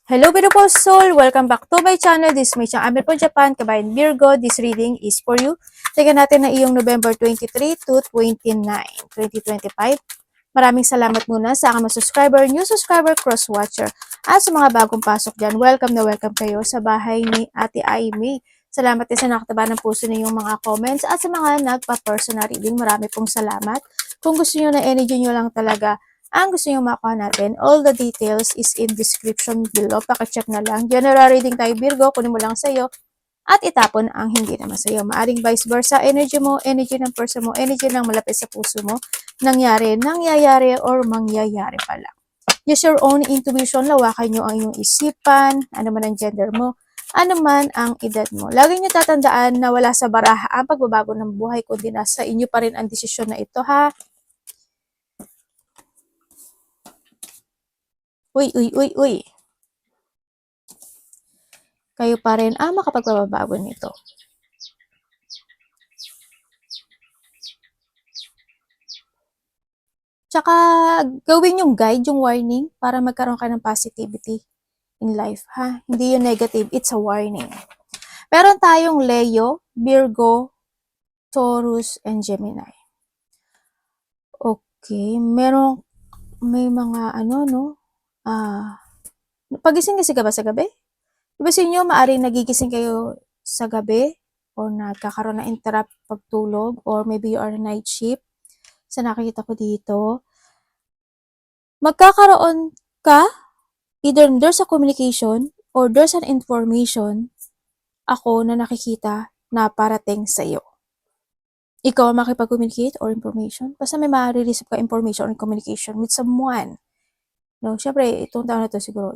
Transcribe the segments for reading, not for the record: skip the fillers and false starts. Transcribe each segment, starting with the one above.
Hello beautiful soul! Welcome back to my channel. This is May Chang Amir po Japan, Kabayan Virgo. This reading is for you. Tingnan natin na iyong November 23 to 29, 2025. Maraming salamat muna sa aking mga subscriber, new subscriber, cross-watcher. At sa mga bagong pasok dyan, welcome na welcome kayo sa bahay ni Ate Aimee. Salamat din sa nakataba ng puso ninyong mga comments at sa mga nagpa-personal reading. Marami pong salamat. Kung gusto niyo na energy niyo lang talaga ang gusto nyo makuha natin, all the details is in description below. Pakicheck na lang. General reading tayo Virgo, kunin mo lang sa'yo at itapon ang hindi naman sa'yo. Maaring vice versa, energy mo, energy ng person mo, energy ng malapit sa puso mo, nangyayari, or mangyayari pala. Use your own intuition, lawakan nyo ang iyong isipan, ano man ang gender mo, ano man ang edad mo. Lagi nyo tatandaan na wala sa baraha ang pagbabago ng buhay, kundi nasa inyo pa rin ang desisyon na ito, ha? Uy. Kayo pa rin ang makapagpababago nito. Tsaka, gawin yung guide, yung warning, para magkaroon ka ng positivity in life, ha? Hindi yung negative, it's a warning. Meron tayong Leo, Virgo, Taurus, and Gemini. Okay, may mga pagising kasi ka ba sa gabi? Diba sa inyo, maaaring nagigising kayo sa gabi o nagkakaroon ng interrupt pagtulog or maybe you are night shift. Sa nakikita ko dito, magkakaroon ka, either there's a communication or there's an information ako na nakikita na parating sa iyo. Ikaw makipag-communicate or information. Basta may ma-release ka information or communication with someone. No, syempre, itong tao na to siguro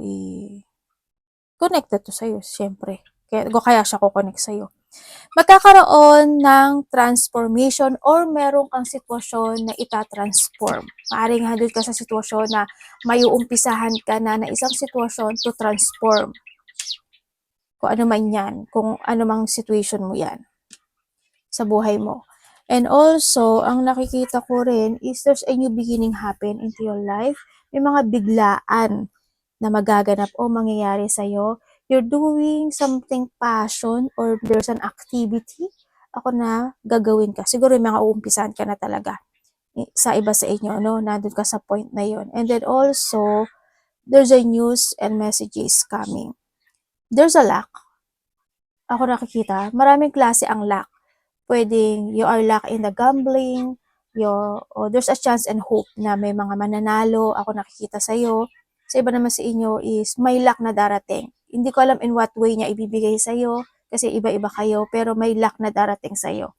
connected to sa'yo, syempre. Kaya siya ko-connect sa'yo. Magkakaroon ng transformation or meron kang sitwasyon na itatransform. Maaaring handod ka sa sitwasyon na may uumpisahan ka na isang sitwasyon to transform. Kung ano man yan, kung ano mang situation mo yan sa buhay mo. And also, ang nakikita ko rin is there's a new beginning happen into your life. May mga biglaan na magaganap o mangyayari sa'yo. You're doing something passion or there's an activity ako na gagawin ka. Siguro yung mga uumpisahan ka na talaga sa iba sa inyo, no? Nandun ka sa point na yon. And then also, there's a news and messages coming. There's a lack. Ako nakikita, maraming klase ang lack. Pwedeng you are lack in the gambling, there's a chance and hope na may mga mananalo ako nakikita sa'yo. Sa iba naman sa inyo is may luck na darating. Hindi ko alam in what way niya ibibigay sa'yo kasi iba-iba kayo, pero may luck na darating sa'yo.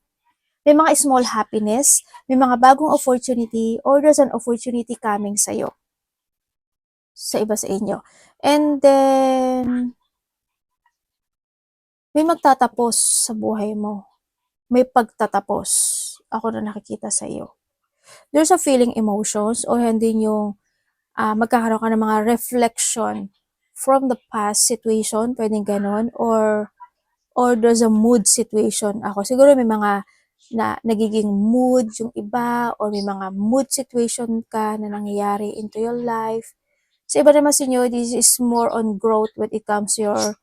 May mga small happiness, may mga bagong opportunity, or there's an opportunity coming sa'yo. Sa iba sa inyo. And then, may magtatapos sa buhay mo. May pagtatapos ako na nakikita sa iyo. There's a feeling emotions o hindi yung magkakaroon ka ng mga reflection from the past situation, pwedeng ganon, or there's a mood situation ako. Siguro may mga nagiging mood yung iba or may mga mood situation ka na nangyayari into your life. Sa iba naman sa inyo, this is more on growth when it comes to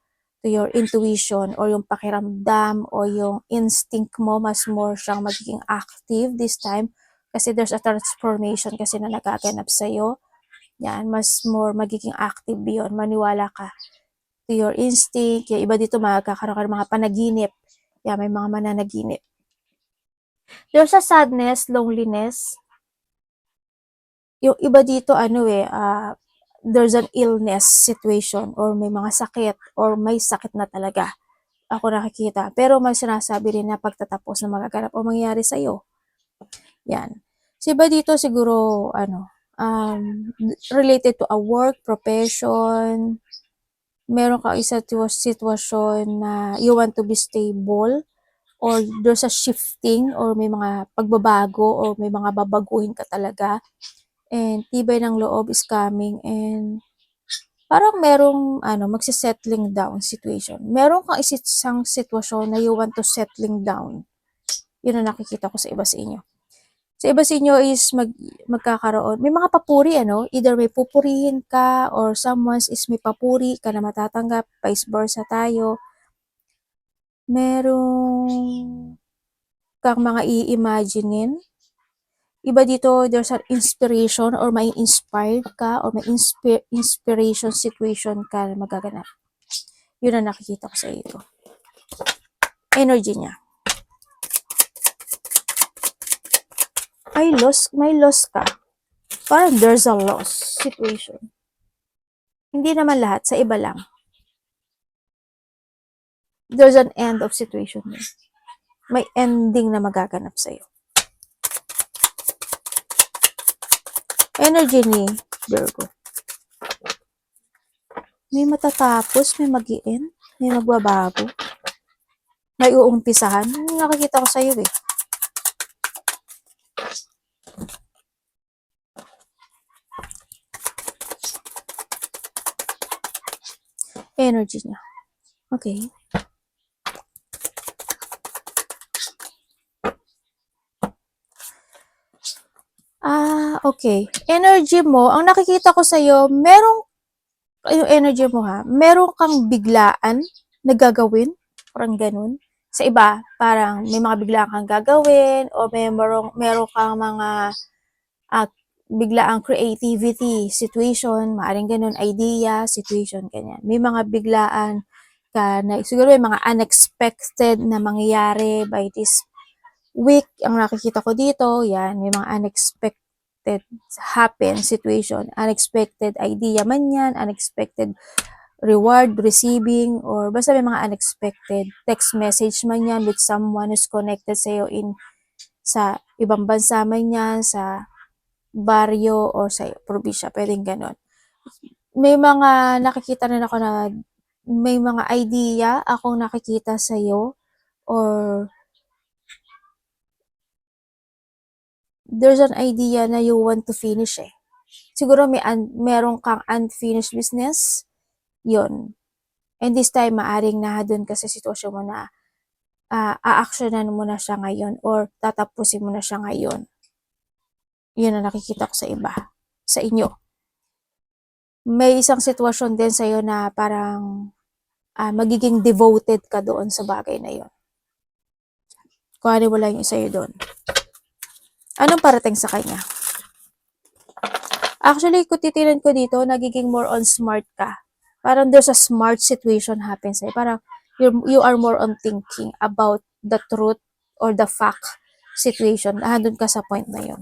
your intuition or yung pakiramdam o yung instinct mo, mas more siyang magiging active this time kasi there's a transformation kasi na nagaganap sa'yo. Yan, mas more magiging active yun. Maniwala ka to your instinct. Yung iba dito magkakaroon ka ng mga panaginip. Yan, may mga mananaginip. There's a sadness, loneliness. Yung iba dito, there's an illness situation or may mga sakit or may sakit na talaga ako nakikita. Pero may sinasabi rin na pagtatapos na magaganap o mangyayari sa'yo. Yan. So, iba dito siguro, related to a work, profession, meron ka isa sitwasyon na you want to be stable or there's a shifting or may mga pagbabago or may mga babaguhin ka talaga. And tibay ng loob is coming and parang merong magsisettling down situation. Meron kang isang sitwasyon na you want to settling down. Yun ang nakikita ko sa iba sa inyo. Sa iba sa inyo is magkakaroon. May mga papuri, ano? Either may pupurihin ka or someone is may papuri ka na matatanggap. Vice versa tayo. Merong kang mga i-imaginein. Iba dito, there's an inspiration or may inspired ka or may inspiration situation ka na magaganap. Yun ang nakikita ko sa iyo. Energy niya. May loss ka. Parang there's a loss situation. Hindi naman lahat, sa iba lang. There's an end of situation din. May ending na magaganap sa'yo. Energy ni Virgo. May matatapos, may mag-i-end, may magbabago, may uumpisahan. Nakikita ko sa'yo eh. Energy niya. Okay. Okay. Energy mo, ang nakikita ko sa'yo, yung energy mo ha, meron kang biglaan na gagawin, parang ganun. Sa iba, parang may mga biglaan kang gagawin, o meron kang mga biglaang creativity situation, maaring ganun, idea, situation, ganyan. May mga biglaan ka na, siguro may mga unexpected na mangyayari by this week, ang nakikita ko dito, yan, may mga unexpected happen situation, unexpected idea man yan, unexpected reward receiving, or basta may mga unexpected text message man yan with someone who's connected sa'yo sa ibang bansa man yan, sa baryo or sa probinsya, pwedeng ganon. May mga nakikita rin ako na may mga idea akong nakikita sa'yo, or there's an idea na you want to finish eh. Siguro meron kang unfinished business, yon. And this time, maaring nahadon ka sa sitwasyon mo na a-actionan mo na siya ngayon or tatapusin mo na siya ngayon. Yun ang nakikita ko sa iba, sa inyo. May isang sitwasyon din sa'yo na parang magiging devoted ka doon sa bagay na yon. Kung ano wala yung sa'yo doon. Anong parating sa kanya? Actually, kung titinan ko dito, nagiging more on smart ka. Parang there's a smart situation happens sa'yo. Parang you are more on thinking about the truth or the fact situation. Nandun ka sa point na yun.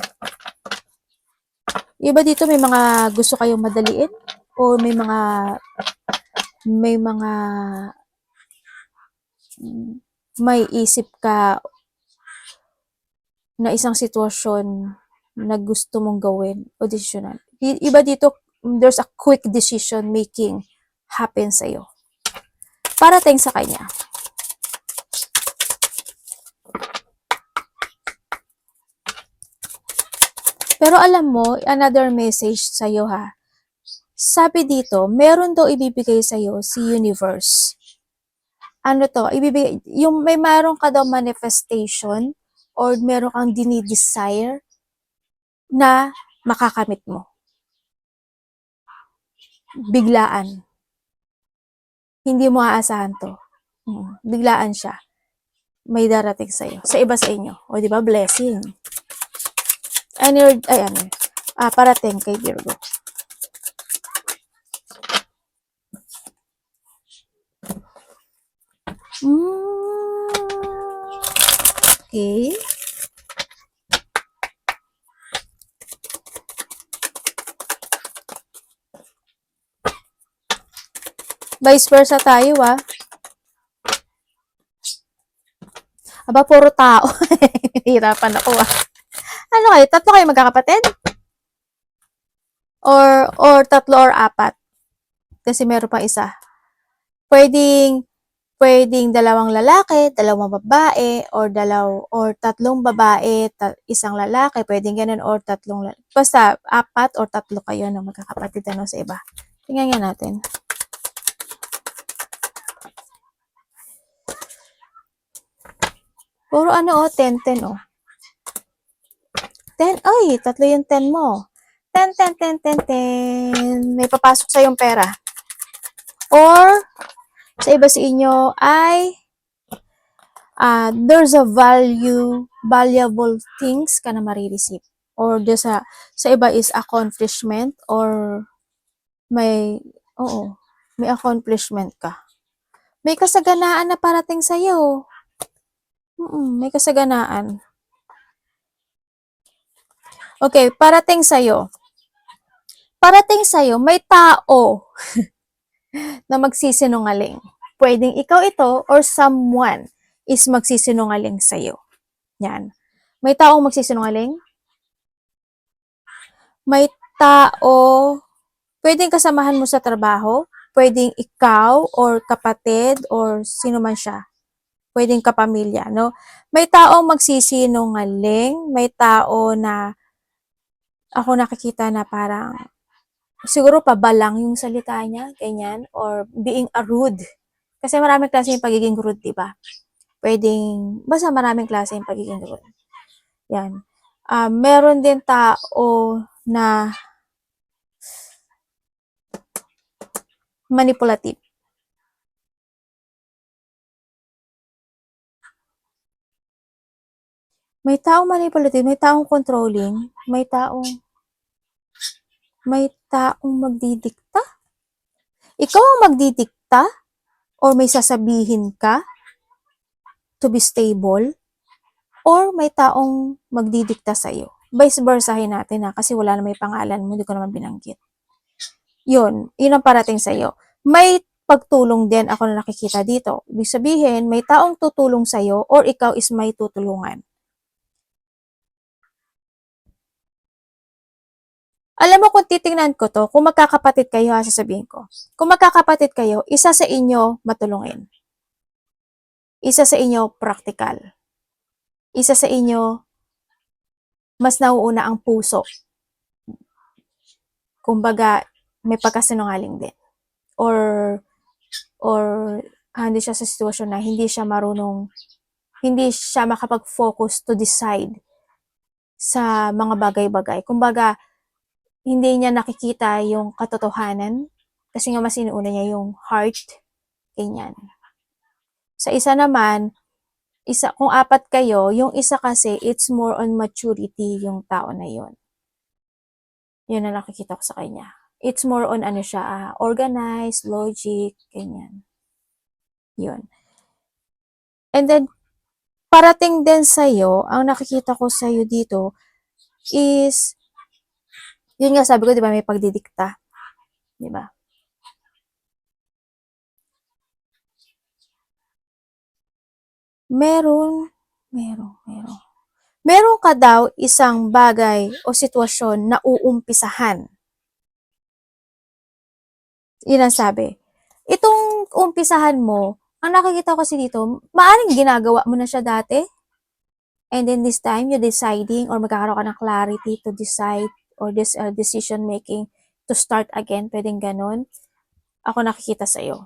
Iba dito, may mga gusto kayong madaliin o may isip ka na isang sitwasyon na gusto mong gawin o desisyonan. Iba dito, there's a quick decision making happen sa'yo. Parating sa kanya. Pero alam mo, another message sa'yo ha. Sabi dito, meron daw ibibigay sa'yo si universe. Ano to? Ibibigay, yung may meron ka daw manifestation or meron kang dinidesire na makakamit mo. Biglaan. Hindi mo aasahan to. Biglaan siya. May darating sa'yo. Sa iba sa inyo. O diba? Blessing. Parating kay Virgo. Okay. Vice versa tayo Aba, puro tao. Hirapan ako Ano kayo? Tatlo kayo magkakapatid? Or tatlo or apat? Kasi meron pa isa. Pwedeng dalawang lalaki, dalawang babae, or tatlong babae, isang lalaki, pwedeng ganun, or tatlong lalaki. Basta, apat or tatlo kayo na magkakapatid sa iba. Tingnan nga natin. Puro 10-10 10? Ay, tatlo yung 10 mo. 10, 10, 10, 10, 10. May papasok sa yung pera. Or, sa iba sa inyo ay there's a valuable things ka na marireceive. Or sa iba is accomplishment or may, oo, may accomplishment ka. May kasaganaan na parating sa'yo. May kasaganaan. Okay, parating sa'yo. Parating sa'yo, may tao na magsisinungaling. Pwedeng ikaw ito or someone is magsisinungaling sa'yo. Yan. May taong magsisinungaling. May tao, pwedeng kasamahan mo sa trabaho, pwedeng ikaw or kapatid or sino man siya. Pwedeng kapamilya, no? May taong magsisinungaling, may tao na ako nakikita na parang siguro pabalang yung salita niya, ganyan, or being a rude. Kasi maraming klase yung pagiging rude, di ba? Pwedeng, basta maraming klase yung pagiging rude. Yan. Meron din tao na manipulative. May taong manipulative, may taong controlling, may taong magdidikta. Ikaw ang magdidikta or may sasabihin ka to be stable or may taong magdidikta sa'yo. Vice versahin natin kasi wala na may pangalan mo, hindi ko naman binanggit. Yun ang parating sa'yo. May pagtulong din ako na nakikita dito. Ibig sabihin, may taong tutulong sa'yo or ikaw is may tutulungan. Alam mo kung titingnan ko to, kung magkakapatid kayo, sasabihin ko. Kung magkakapatid kayo, isa sa inyo matulungin. Isa sa inyo practical. Isa sa inyo mas nauuna ang puso. Kumbaga, may pagkasinungaling din. Or hindi siya sa sitwasyon na hindi siya makapag-focus to decide sa mga bagay-bagay. Kumbaga, hindi niya nakikita yung katotohanan kasi nga mas inuuna niya yung heart, ganyan. Sa isa naman, kung apat kayo, yung isa kasi, it's more on maturity yung tao na yun. Yun ang nakikita ko sa kanya. It's more on organized, logic, ganyan. Yun. And then, parating din sa'yo, ang nakikita ko sa'yo dito is, yun nga sabi ko, di ba, may pagdidikta. Di ba? Meron ka daw isang bagay o sitwasyon na uumpisahan. Yun ang sabi. Itong umpisahan mo, ang nakikita ko kasi dito, maaring ginagawa mo na siya dati. And then this time, you're deciding or magkakaroon ka ng clarity to decide or this decision making to start again. Pwedeng ganun. Ako nakikita sa'yo.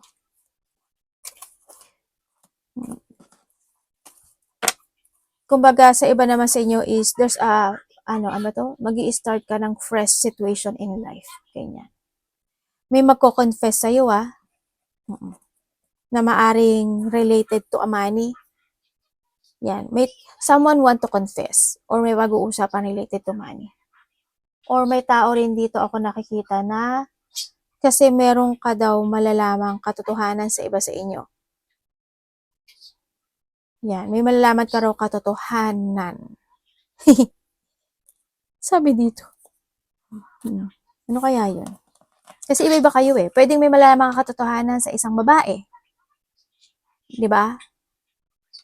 Kumbaga, sa iba naman sa inyo is, there's magi-start ka ng fresh situation in life. Ganyan. May magko-confess sa'yo, na maaring related to a money. Yan. May someone want to confess or may pag-uusapan related to money. Or may tao rin dito ako nakikita na kasi meron ka daw malalamang katotohanan sa iba sa inyo. Yan, may malalaman ka raw katotohanan. Sabi dito. Ano kaya yun? Kasi iba-iba kayo eh. Pwedeng may malalaman ka katotohanan sa isang babae. Di ba?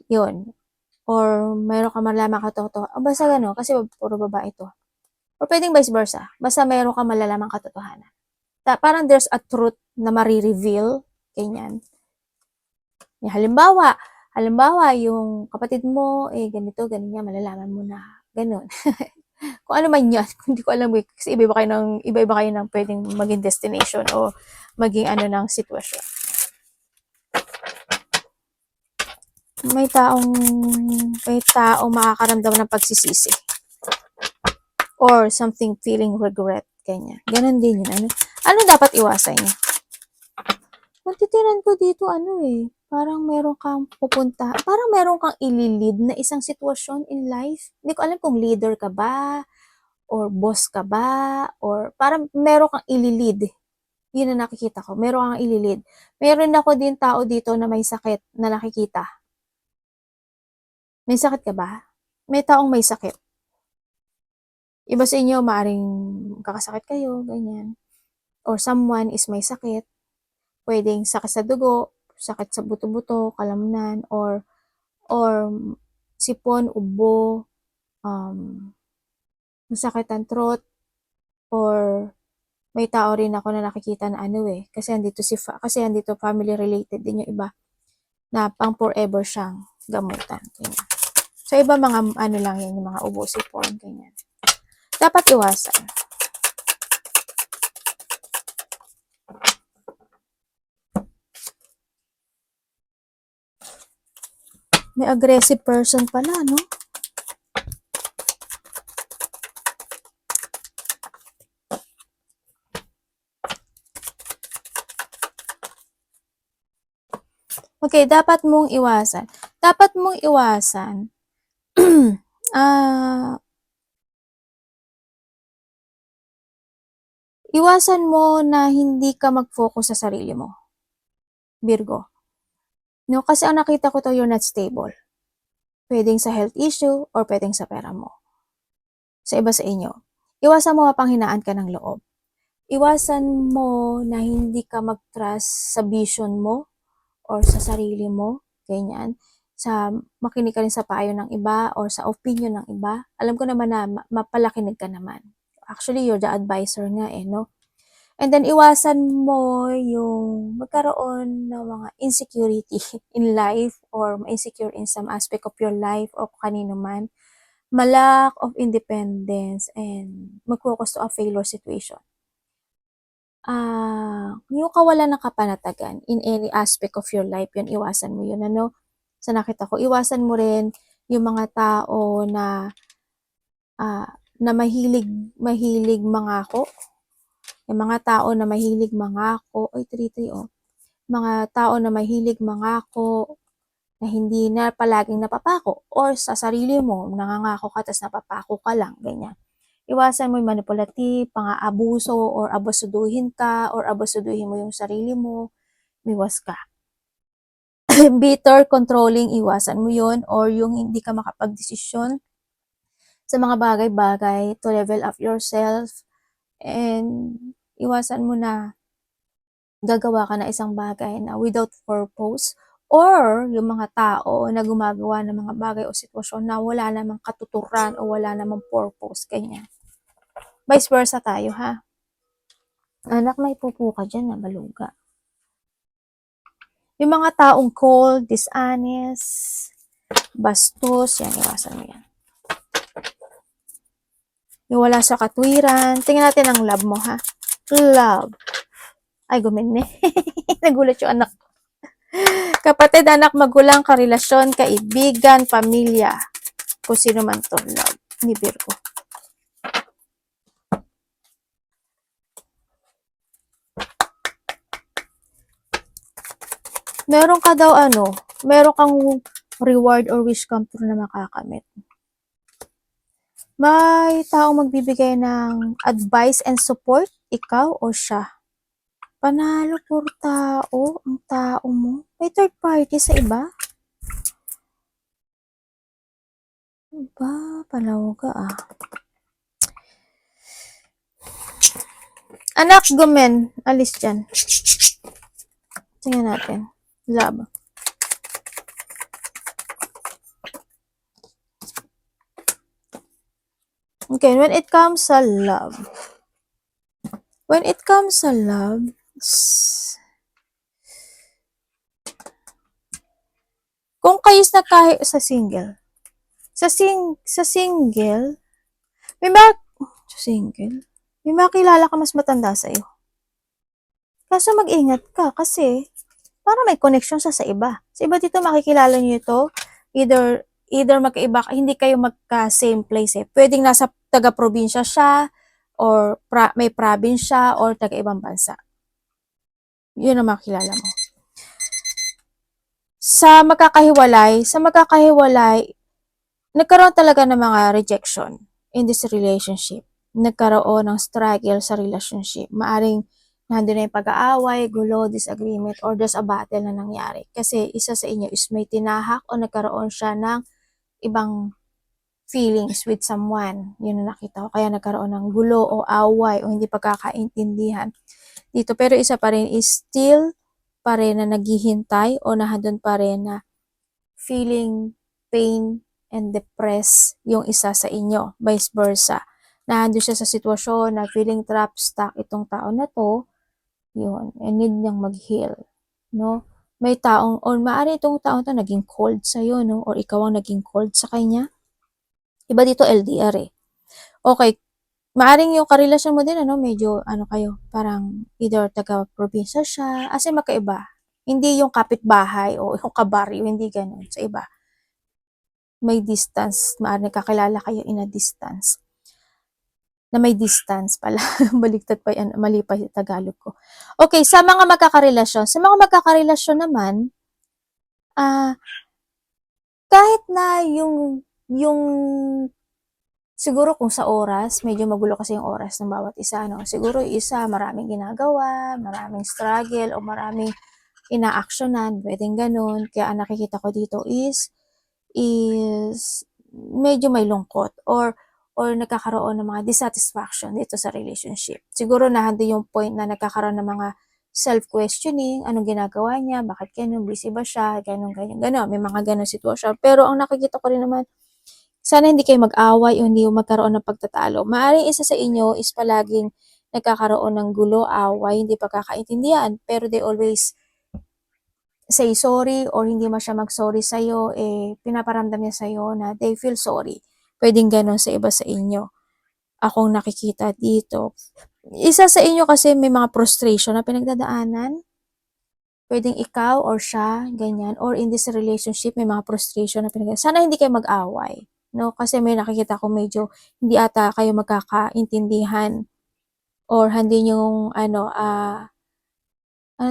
Yun. Or mayroon ka malalaman katotohanan. Basta gano'n, kasi puro babae ito. Or pwedeng vice versa. Basta mayroon ka malalaman katotohanan. Parang there's a truth na marireveal. Ganyan. Halimbawa, yung kapatid mo, ganito, ganyan, malalaman mo na, ganun. Kung ano man yan, hindi ko alam, kasi iba-iba kayo ng pwedeng maging destination o maging ng sitwasyon. May taong makakaramdam ng pagsisisi. or something feeling regret, ganyan. Ganon din yun. Ano dapat iwasan niyo? Kung titinan ko dito, parang meron kang pupunta, parang meron kang ililid na isang sitwasyon in life. Hindi ko alam kung leader ka ba, or boss ka ba, or parang meron kang ililid. Yun ang nakikita ko. Meron kang ililid. Meron ako din tao dito na may sakit na nakikita. May sakit ka ba? May taong may sakit. Iba sa inyo, maaring kakasakit kayo, ganyan. Or someone is may sakit. Pwedeng sakit sa dugo, sakit sa buto-buto, kalamnan, or sipon, ubo, masakit ang throat, or may tao rin ako na nakikita na kasi andito family related din yung iba na pang forever siyang gamutan. Ganyan. So, iba mga lang yan, yung mga ubo, sipon, ganyan. Dapat iwasan. May aggressive person pala, no? Okay, dapat mong iwasan. Dapat mong iwasan, iwasan mo na hindi ka mag-focus sa sarili mo. Virgo. No, kasi ang nakita ko to, you're not stable. Pwedeng sa health issue or pwedeng sa pera mo. Sa iba sa inyo. Iwasan mo mapanghinaan ka ng loob. Iwasan mo na hindi ka mag-trust sa vision mo or sa sarili mo, ganyan. Makinig ka rin sa payo ng iba or sa opinion ng iba. Alam ko naman na mapalakinig ka naman. Actually, you're the advisor nga no? And then, iwasan mo yung magkaroon ng mga insecurity in life or insecure in some aspect of your life o kanino man. Lack of independence and mag-focus to a failure situation. Yung kawalan ng kapanatagan in any aspect of your life, yun, iwasan mo yun, Sa nakita ko, iwasan mo rin yung mga tao na mahilig mangako. Yung mga tao na mahilig mangako, mga tao na mahilig mangako na hindi na palaging napapako or sa sarili mo, nangangako ka tapos napapako ka lang, ganyan. Iwasan mo yung manipulative, pang-aabuso, or abusuduhin ka, or abusuduhin mo yung sarili mo, miwas ka. Bitter, controlling, iwasan mo yun, or yung hindi ka makapag-desisyon sa mga bagay-bagay to level up yourself, and iwasan mo na gagawa ka na isang bagay na without purpose, or yung mga tao na gumagawa ng mga bagay o sitwasyon na wala namang katuturan o wala namang purpose, ganyan. Vice versa tayo, ha? Anak, may pupo ka dyan na baluga. Yung mga taong cold, dishonest, bastos, yan, iwasan mo yan. Yung wala sa katwiran. Tingnan natin ang love mo, ha? Love. Ay, gumenne. Nagulat yung anak. Kapatid, anak, magulang, karelasyon, kaibigan, pamilya. Kung sino man to, love ni Virgo. Meron ka daw meron kang reward or wish come true na makakamit. May taong magbibigay ng advice and support, ikaw o siya. Panalo puro tao, ang tao mo. May third party sa iba? Ba, palaw ka Anak, gumen. Alis dyan. Tingnan natin. Love. Okay, when it comes sa love, kung kayo sa single, may makilala ka mas matanda sa'yo. Kaso mag-ingat ka kasi para may connection sa iba. Sa iba dito makikilala niyo ito, either magkaiba, hindi kayo magka-same place eh. Pwedeng nasa taga-probinsya siya, or may province siya, or taga-ibang bansa. Yun ang makilala mo. Sa magkakahiwalay, nagkaroon talaga ng mga rejection in this relationship. Nagkaroon ng struggle sa relationship. Maaring nandun na yung pag-aaway, gulo, disagreement, or there's a battle na nangyari. Kasi isa sa inyo is may tinahak o nagkaroon siya ng ibang feelings with someone. Yun ang nakita ko. Kaya nagkaroon ng gulo o away o hindi pagkakaintindihan dito. Pero isa pa rin is still pa rin na naghihintay o nandun pa rin na feeling pain and depressed yung isa sa inyo, vice versa. Nandun siya sa sitwasyon na feeling trapped, stuck itong tao na to, yun, and need niyang mag-heal, no? May taong, or maaari itong taong to naging cold sa'yo, no? Or ikaw ang naging cold sa kanya. Iba dito LDR eh. Okay, maaring yung karelasyon mo din, ano, medyo, ano kayo, parang either taga-probinsya siya, as in magkaiba. Hindi yung kapitbahay o yung kabaryo, hindi ganun. Sa iba, may distance, maaari nakakilala kayo in a distance. Na may distance pala. Baliktad pa yan, mali pa yung Tagalog ko. Okay, sa mga magkakarelasyon naman, kahit na yung siguro kung sa oras, medyo magulo kasi yung oras ng bawat isa, no? Siguro isa, maraming ginagawa, maraming struggle, o maraming ina-actionan, pwedeng ganun. Kaya ang nakikita ko dito is medyo may lungkot, or nagkakaroon ng mga dissatisfaction dito sa relationship. Siguro nandun yung point na nagkakaroon ng mga self-questioning, anong ginagawa niya, bakit ganun, busy ba siya, ganun, may mga ganun sitwasyon. Pero ang nakikita ko rin naman, sana hindi kayo mag-away o hindi magkaroon ng pagtatalo. Maaaring isa sa inyo is palaging nagkakaroon ng gulo, away, hindi pagkakaintindihan, pero they always say sorry, or hindi man siya mag-sorry sa'yo, pinaparamdam niya sa'yo na they feel sorry. Pwedeng ganun sa iba sa inyo. Akong nakikita dito. Isa sa inyo kasi may mga frustration na pinagdadaanan. Pwedeng ikaw or siya, ganyan. Or in this relationship, may mga frustration na pinagdadaanan. Sana hindi kayo mag-away. No? Kasi may nakikita ko medyo hindi ata kayo magkakaintindihan. Or hindi yung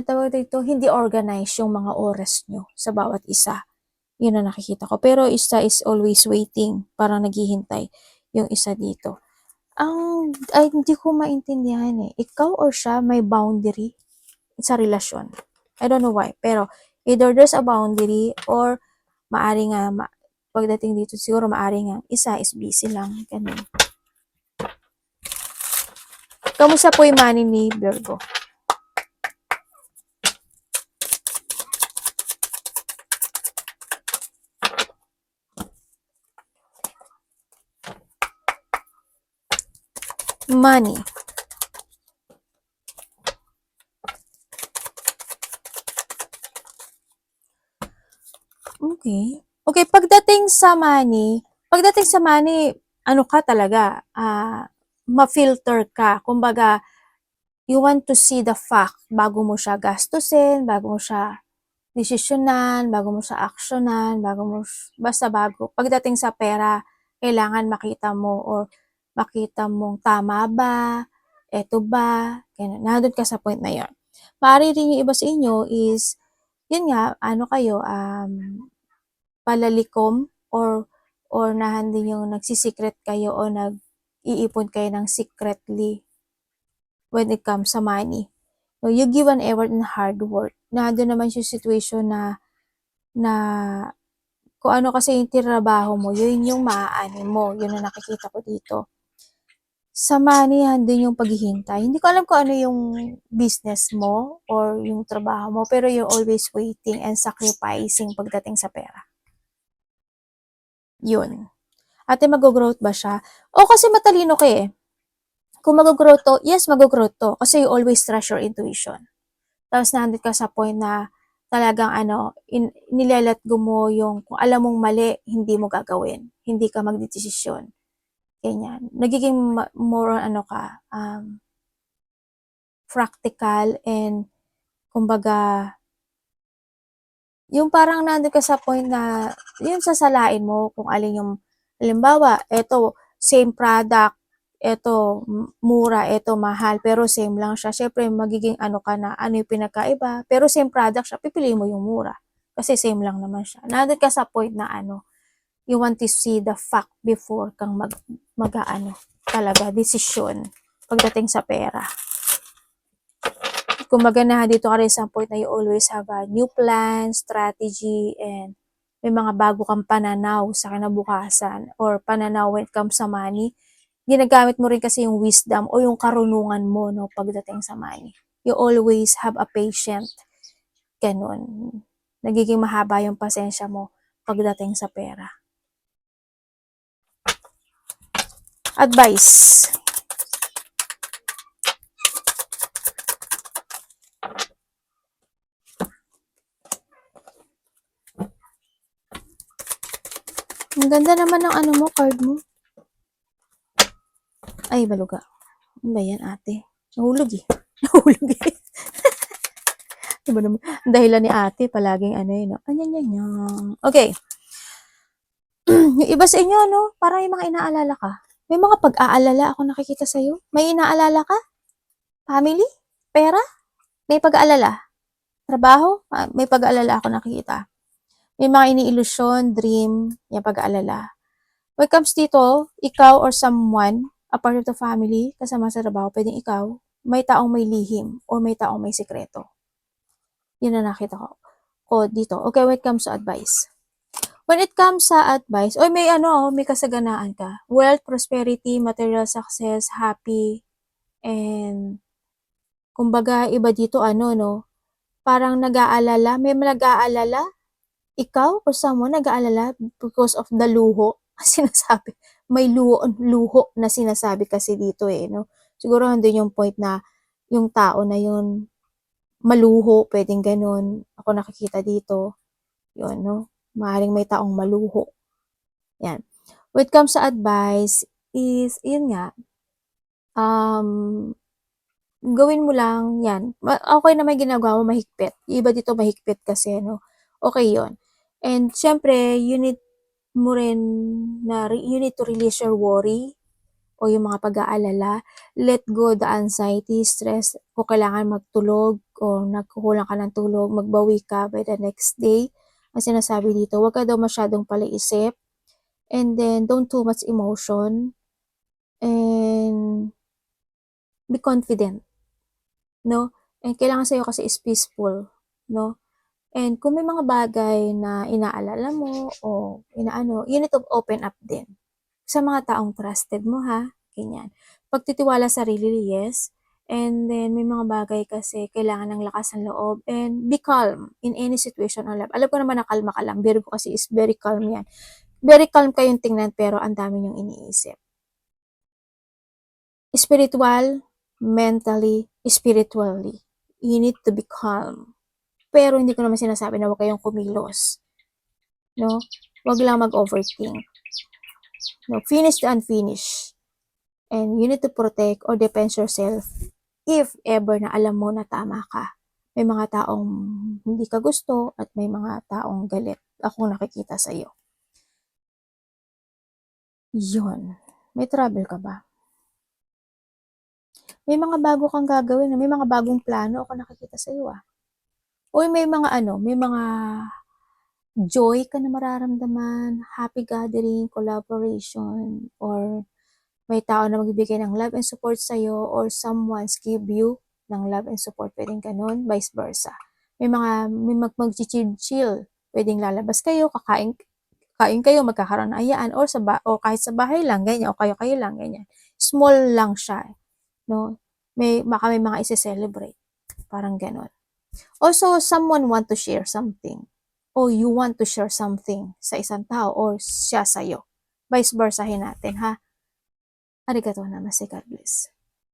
tawag dito, hindi organized yung mga oras nyo sa bawat isa. Yun ang nakikita ko. Pero isa is always waiting, parang naghihintay yung isa dito. Hindi ko maintindihan eh. Ikaw or siya may boundary sa relasyon. I don't know why. Pero either there's a boundary, or maari nga, pagdating dito siguro maari nga, isa is busy lang. Ganun. Kamusta po yung money ni Virgo? Money. Okay. Okay, pagdating sa money, ano ka talaga, ma-filter ka. Kumbaga, you want to see the fact bago mo siya gastusin, bago mo siya desisyonan, bago mo siya actionan, basta bago. Pagdating sa pera, kailangan makita mo, or makita mong tama ba, eto ba, ganun. Nandun ka sa point na yun. Maaari rin yung iba sa inyo is, yun nga, kayo, palalikom, or nahandin yung nagsisikret kayo, o nag-iipon kayo ng secretly when it comes sa money. So, you give an effort and hard work. Nandun naman yung situation na kung ano kasi yung trabaho mo, yun yung maaani mo. Yun ang nakikita ko dito. Sa money, handun yung paghihintay. Hindi ko alam kung ano yung business mo or yung trabaho mo, pero you're always waiting and sacrificing pagdating sa pera. Yun. Ate, mag-growth ba siya? O, kasi matalino ka eh. Kung mag-growth to, yes, mag-growth to. Kasi you always trust your intuition. Tapos nandun ka sa point na talagang nilelet go mo yung kung alam mong mali, hindi mo gagawin. Hindi ka magdedesisyon. Ganyan. Nagiging more practical, and kumbaga yung parang nandun ka sa point na, yung sasalain mo kung alin yung, halimbawa, eto, same product, eto, mura, eto, mahal, pero same lang siya. Syempre, magiging ano ka na, ano yung pinagkaiba, pero same product siya, pipiliin mo yung mura. Kasi same lang naman siya. Nandun ka sa point na ano, you want to see the fact before kang mag-ano, talaga, desisyon pagdating sa pera. Kumbaga na dito ka rin sa point na you always have a new plan, strategy, and may mga bago kang pananaw sa kinabukasan or pananaw when it comes sa money. Ginagamit mo rin kasi yung wisdom o yung karunungan mo no, pagdating sa money. You always have a patient. Ganun. Nagiging mahaba yung pasensya mo pagdating sa pera. Advice. Ang ganda naman ng ano mo, card mo. Ay, baluga. Ano ba yan, ate? Nahulog eh. Nahulog eh. Diba naman? Dahilan ni ate, palaging ano yun. No? Okay. Yung iba sa inyo, no? Parang yung mga inaalala ka. May mga pag-aalala ako nakikita sa'yo. May inaalala ka? Family? Pera? May pag-aalala? Trabaho? May pag-aalala ako nakikita. May mga iniilusyon, dream, yung pag-aalala. When it comes dito, ikaw or someone, a part of the family, kasama sa trabaho, pwedeng ikaw, may taong may lihim o may taong may sikreto. Yun na nakita ko dito. Okay, when it comes to advice. When it comes sa advice, may may kasaganaan ka. Wealth, prosperity, material success, happy, and kumbaga iba dito no, parang nag-aalala, may nag-aalala, ikaw or someone nag-aalala because of the luho, sinasabi, may luho na sinasabi kasi dito no. Siguro andun yung point na yung tao na yun maluho, pwedeng ganun. Ako nakikita dito, yun no. Maaaring may taong maluho. Yan. When it comes sa advice is, yun nga, gawin mo lang yan. Okay na may ginagawa mo mahigpit. Iba dito mahigpit kasi, no? Okay yon. And syempre, you need to release your worry o yung mga pag-aalala. Let go the anxiety, stress. Kung kailangan magtulog o nagkukulang ka ng tulog, magbawi ka by the next day. Ang sinasabi dito, huwag ka daw masyadong palaisip. And then, don't too much emotion. And be confident. No? And kailangan sa'yo kasi is peaceful. No? And kung may mga bagay na inaalala mo o you need to open up din. Sa mga taong trusted mo ha. Ganyan. Pagtitiwala sa sarili, yes. And then, may mga bagay kasi kailangan ng lakas ng loob. And be calm in any situation of life. Alam ko naman na kalma ka lang. Virgo kasi is very calm yan. Very calm kayong tingnan pero ang dami niyong iniisip. Spiritual, mentally, spiritually. You need to be calm. Pero hindi ko naman sinasabi na huwag kayong kumilos. No? Huwag lang mag-overthink. No? Finish the unfinished. And you need to protect or defend yourself if ever na alam mo na tama ka. May mga taong hindi ka gusto at may mga taong galit. Ako nakikita sa iyo. Yun. May trouble ka ba? May mga bago kang gagawin, may mga bagong plano ako nakikita sa iyo O may mga may mga joy ka na mararamdaman, happy gathering, collaboration, or may tao na magbibigay ng love and support sa iyo or someone's give you ng love and support, pwedeng ganun, vice versa. May mag-chill, pwedeng lalabas kayo, kain kayo, magkakaroon ng ayaan, or o kahit sa bahay lang, ganyan, o kayo lang, ganyan. Small lang siya, no? May mga isi-celebrate, parang ganun. Also, someone want to share something, o you want to share something sa isang tao, or siya sa'yo. Vice versa natin, ha? Arigatou namaste, God bless.